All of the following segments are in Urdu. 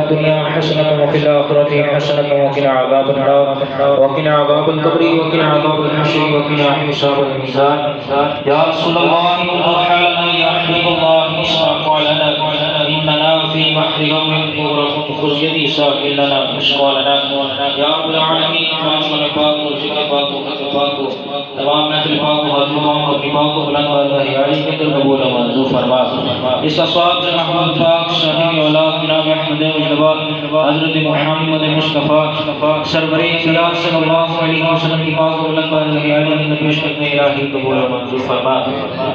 الدنيا حسنة وفي الآخرة حسنة وقنا عذاب النار وقنا عذاب القبر وقنا عذاب الحشر وقنا حساب الميزان. يا رسول الله مرحبا يا حبيب الله اشفع لنا إننا في بحر غم مغرق خذ يدي ساقي لنا اشفع لنا. يا رب العالمين تمام پاک و ذکر پاک و خط پاک و تمام محفل پاک و حضور محمد کی پاک و بلند بارگاہ عالی کے در قبول و منظور فرما. اس اصحاب سے محمد پاک صاحب اولاد جناب احمد مجتبی حضرت محمد مصطفیٰ سرور انبیاء صلی اللہ علیہ وسلم کی پاک و بلند بارگاہ عالی کے در پیش کرنے الہی قبول و منظور فرما.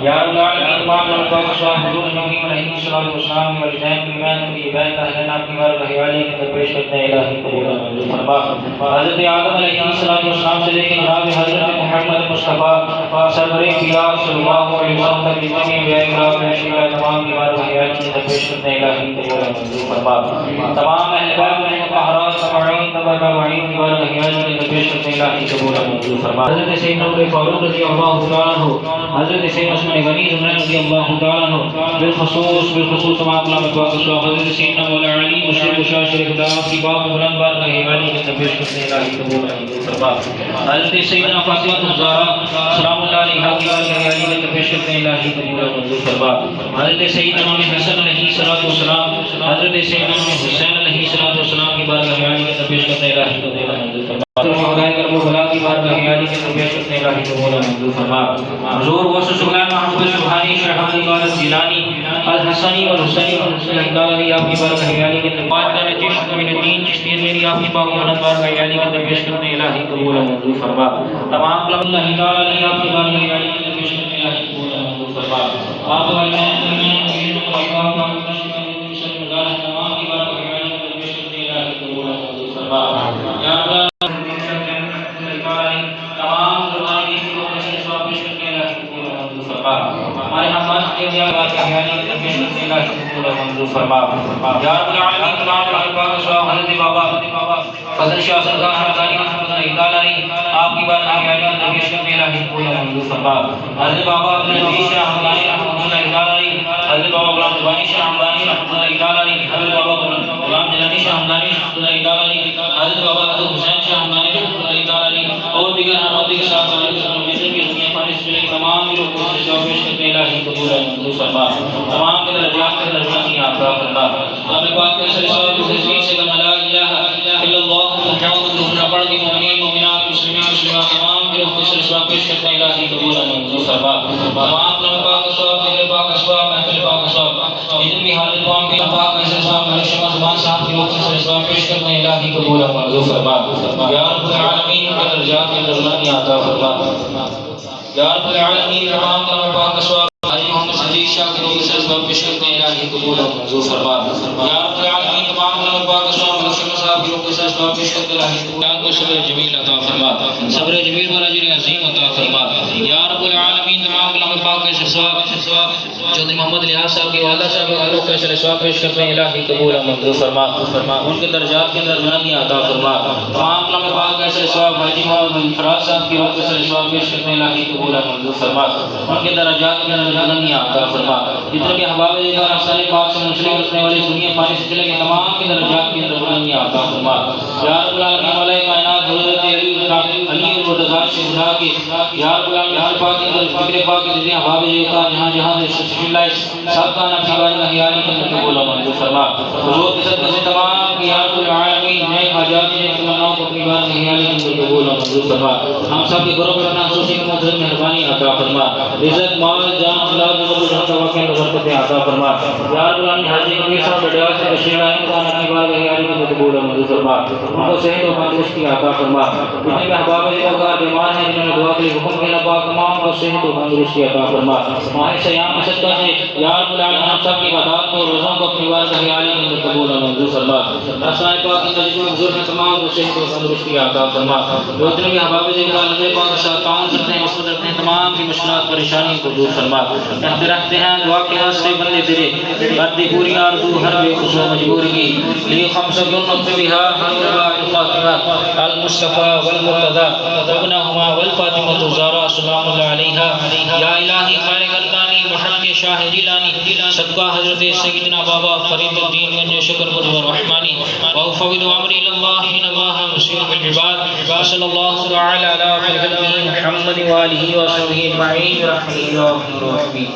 یا رب العالمین تمام پاک صاحب حضور نبی علیہ الصلوۃ والسلام کے والدین کی ایمان کی ہدایت اہل نام کی بارگاہ عالی کے در پیش کرنے الہی قبول و منظور فرما. حضرت آدم علیہ السلام سے لے کر جناب حضرت محمد مصطفیٰ سرور انبیاء صلی اللہ علیہ وسلم تک جتنے بھی اعراض ہیں شیعہ تمام کی بارگاہ عالی کے در پیش کرنے الہی قبول و منظور فرما. تمام اہل بیت مطہرات تابعین تابعین کی بارگاہ عالی کے در پیش کرنے الہی قبول و منظور فرما. حضرت سیدنا عمر فاروق رضی اللہ تعالیٰ عنہ حضرت سیدنا عثمان غنی رضی اللہ تعالیٰ عنہ بالخصوص تمام علماء پاک حضرت سیدنا مولا علی مشرق شاہ شریف دعوت کی باپ بلند بارگاہ عالی کے در پیش کرنے الہی قبول و منظور فرما. حضرت سیدنا فاطمہ الزہرا سلام اللہ علیہا کی بارگاہ عالی کے در پیش کرنے الہی قبول و منظور فرما. حضرت سیدنا امام حسن علیہ السلام حضرت سیدنا امام حسین علیہ السلام کی بارگاہ عالی کے در پیش کرنے الہی قبول و منظور فرما. شہدائے کربلا کی بارگاہ عالی کے در پیش کرنے الہی قبول و منظور فرما. حضور غوث السلام محمد سبحانی شیخ عبد القادر جیلانی الحسنی اور حسینی اللہ آپ کی بارگاہ عالی کے در چشت من الدین چشتی میری آپ کی پاک بلند بارگاہ عالی کے در پیش کرنے الہی قبول و منظور فرما. تمام اللہ تعالی آپ کی بارگاہ عالی کے در پیش کرنے الہی قبول و منظور فرما. آپ والدین تمام کی بارگاہ عالی کے در پیش کرنے الہی قبول و منظور فرما. یا اللہ تمام زبانی کو سواب پیش کرنے الہی قبول و منظور فرما. ہمارے ہمارے کے بارگاہ عالی کے در پیش کرنے الہی قبول و منظور فرما. یا رب العالمین تمام پاک سواب حضرت بابا فضل شاہ سرکار حضرت تعالی آپ کی بارگاہ عالی کے در پیش کرنے الہی قبول و منظور فرما. حضرت بابا عبدالعزیز شاہ حمدانی رحمۃ اللہ تعالی حضرت بابا غلام زبانی شاہ حمدانی رحمۃ اللہ تعالی حضرت بابا غلام جلانی شاہ حمدانی رحمۃ اللہ تعالی حضرت بابا حسین شاہ حمدانی رحمۃ اللہ تعالی اور دیگر احمدی کے ساتھ تمام لوگ کو پیش کرنے الہی قبول و منظور فرما. تمام کے درجات عطا فرما. ہمیں پاک کے سلسلہ تسبیح سے کما لا الہ الا اللہ محمد رسول اللہ پڑھ کے مومنین مومنات مسلمین مسلمات تمام کے لوگ کو سلسلہ پیش کرنے الہی قبول و منظور فرما. تمام لوگ پاک صاحب کے پاک اسباب محفل پاک صاحب جتنے بھی حاضر تمام کے پاک صاحب علیہ زبان صاحب کے لوگ کو سلسلہ پیش کرنے الہی قبول و منظور فرما. یا رب العالمین کے درجات کے درجات عطا فرما. یا رب العالمین تمام لوگ پاک صاحب حاجی محمد صدیق شاہ کے لوگ سلسلہ پیش کرنے الہی قبول و منظور فرما. یا رب العالمین تمام لوگ پاک صاحب رسول صاحب کے لوگ سلسلہ پیش کرنے الہی قبول و صبر جمیل عطا فرما. صبر جمیل اور اجر عظیم عطا فرما. یا رب العالمین تمام لوگ پاک کے ثواب چودھری محمد لیاس صاحب کے والد صاحب کے لوگ سلسلہ ثواب پیش کرنے الہی قبول و منظور فرما. ان کے درجات کے اندر بلندی عطا فرما. تمام لوگ پاک کے ثواب حاجی محمد فراز صاحب کے لوگ سلسلہ ثواب پیش کرنے الہی قبول و منظور فرما. ان کے درجات کے اندر بلندی عطا فرما. جتنے بھی احباب دیدار افسانے پاک سے منسلک رکھنے والے دنیا پانی سے چلے کے تمام کے درجات کے اندر بلندی عطا فرما. یا رب العالمین مولا کائنات حضرت علی مرتضیٰ سے خدا کے یا رب العالمین ہر پاک کے اندر فکر پاک کے جتنے احباب دیدار جہاں جہاں سے شفیع اللہ سب کا نام کی بارگاہ عالی کے اندر قبول و منظور فرما. حضور کے صدقے سے تمام کی یا رب العالمین نئے حاجات نے تمناؤں کو اپنی بارگاہ عالی کے اندر قبول و منظور فرما. ہم سب کے گھروں پر اپنا خصوصی مقدس مہربانی عطا فرما. عزت مال جان اولاد نظر توقع برکت عطا فرما. یا رب العالمین حاجی کبیر صاحب بڑیا سے تشریف لائے خدا اپنی بارگاہ عالی کے اندر قبول و منظور فرما. ان کو صحت و تندرستی عطا فرما. جتنے بھی احباب دیدار بیمار ہیں جنہوں نے دعا کے لیے حکم کیا پاک تمام کو صحت و تندرستی عطا فرما. ماہ سیام کے صدقہ سے یا رب العالمین ہم سب کی عبادات کو روزوں کو اپنی بارگاہ عالی کے اندر قبول و منظور فرما. اسماء پاک کے ذکر حضور میں تمام کو صحت و و تندرستی عطا فرما. جو اتنے بھی احباب ذکر کے پاک ساتھ تعاون کرتے ہیں مشورت کرتے ہیں تمام کی مشکلات پریشانی کو دور فرما. رکھتے ہیں دعا کے واسطے بندے تیرے بردی پوری آرزو ہر بے قصور مجبور کی لی خمسۃ نقبها الفاطمہ المصطفى والمرتضى وابنهما والفاطمة الزہرا سلام اللہ علیہا. یا الہی خیر گردانی محق شاہ جیلانی صدقہ حضرت سیدنا بابا فرید الدین گنج شکر پرور رحمانی وافوض امری اللہ ان اللہ بصیر بالعباد وصلی اللہ تعالی علی خلقہ محمد وآلہ وصحبہ اجمعین برحمتہ یا ارحم الراحمین.